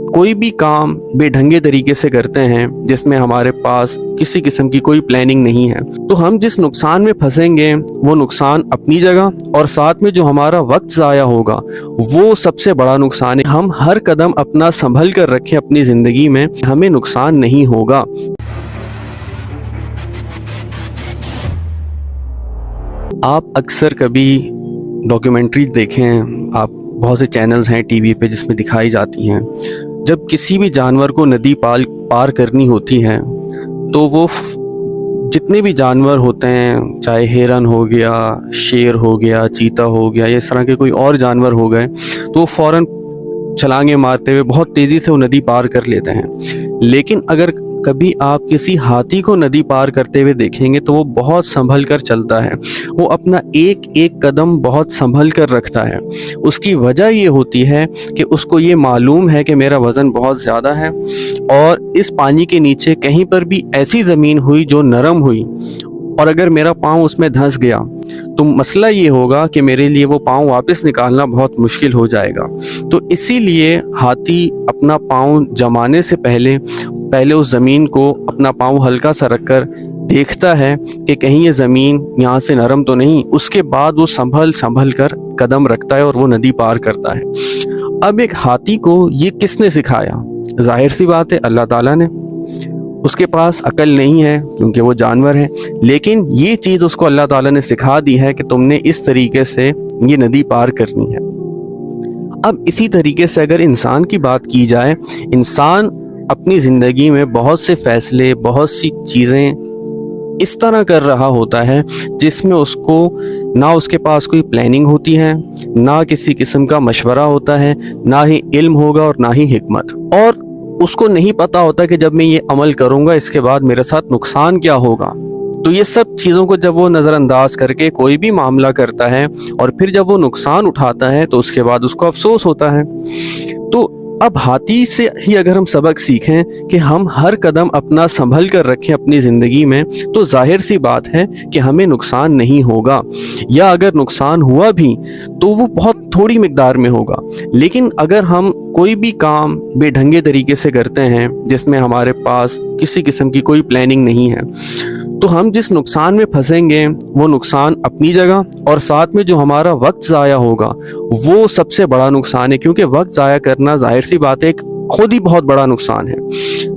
कोई भी काम बेढंगे तरीके से करते हैं जिसमें हमारे पास किसी किस्म की कोई प्लानिंग नहीं है, तो हम जिस नुकसान में फंसेंगे वो नुकसान अपनी जगह, और साथ में जो हमारा वक्त ज़ाया होगा वो सबसे बड़ा नुकसान है। हम हर कदम अपना संभल कर रखें अपनी ज़िंदगी में, हमें नुकसान नहीं होगा। आप अक्सर कभी डॉक्यूमेंट्री देखें, आप बहुत से चैनल्स हैं टीवी पे जिसमें दिखाई जाती हैं, जब किसी भी जानवर को नदी पार करनी होती है तो वो जितने भी जानवर होते हैं, चाहे हिरन हो गया, शेर हो गया, चीता हो गया, या इस तरह के कोई और जानवर हो गए, तो वो फ़ौरन छलांगे मारते हुए बहुत तेज़ी से वो नदी पार कर लेते हैं। लेकिन अगर कभी आप किसी हाथी को नदी पार करते हुए देखेंगे तो वो बहुत संभल कर चलता है, वो अपना एक एक कदम बहुत संभल कर रखता है। उसकी वजह ये होती है कि उसको ये मालूम है कि मेरा वज़न बहुत ज़्यादा है, और इस पानी के नीचे कहीं पर भी ऐसी ज़मीन हुई जो नरम हुई, और अगर मेरा पाँव उसमें धंस गया तो मसला ये होगा कि मेरे लिए वो पाँव वापस निकालना बहुत मुश्किल हो जाएगा। तो इसीलिए हाथी अपना पाँव जमाने से पहले उस ज़मीन को अपना पाँव हल्का सा रखकर देखता है कि कहीं ये ज़मीन यहाँ से नरम तो नहीं, उसके बाद वो संभल कर कदम रखता है और वो नदी पार करता है। अब एक हाथी को ये किसने सिखाया? जाहिर सी बात है, अल्लाह ताला ने। उसके पास अकल नहीं है क्योंकि वो जानवर है, लेकिन ये चीज़ उसको अल्लाह ताला ने सिखा दी है कि तुमने इस तरीके से ये नदी पार करनी है। अब इसी तरीके से अगर इंसान की बात की जाए, इंसान अपनी ज़िंदगी में बहुत से फैसले, बहुत सी चीज़ें इस तरह कर रहा होता है जिसमें उसको ना उसके पास कोई प्लानिंग होती है, ना किसी किस्म का मशवरा होता है, ना ही इल्म होगा और ना ही हिकमत, और उसको नहीं पता होता कि जब मैं ये अमल करूँगा इसके बाद मेरे साथ नुकसान क्या होगा। तो ये सब चीज़ों को जब वो नज़रअंदाज करके कोई भी मामला करता है और फिर जब वो नुकसान उठाता है तो उसके बाद उसको अफसोस होता है। तो अब हाथी से ही अगर हम सबक सीखें कि हम हर कदम अपना संभल कर रखें अपनी ज़िंदगी में, तो जाहिर सी बात है कि हमें नुकसान नहीं होगा, या अगर नुकसान हुआ भी तो वो बहुत थोड़ी मिकदार में होगा। लेकिन अगर हम कोई भी काम बेढंगे तरीके से करते हैं जिसमें हमारे पास किसी किस्म की कोई प्लानिंग नहीं है, तो हम जिस नुकसान में फंसेंगे वो नुकसान अपनी जगह, और साथ में जो हमारा वक्त ज़ाया होगा वो सबसे बड़ा नुकसान है, क्योंकि वक्त ज़ाया करना जाहिर सी बात है खुद ही बहुत बड़ा नुकसान है।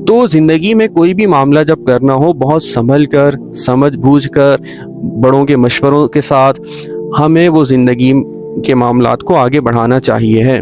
तो ज़िंदगी में कोई भी मामला जब करना हो, बहुत संभल कर, समझ बूझ कर, बड़ों के मशवरों के साथ हमें वो ज़िंदगी के मामलात को आगे बढ़ाना चाहिए है।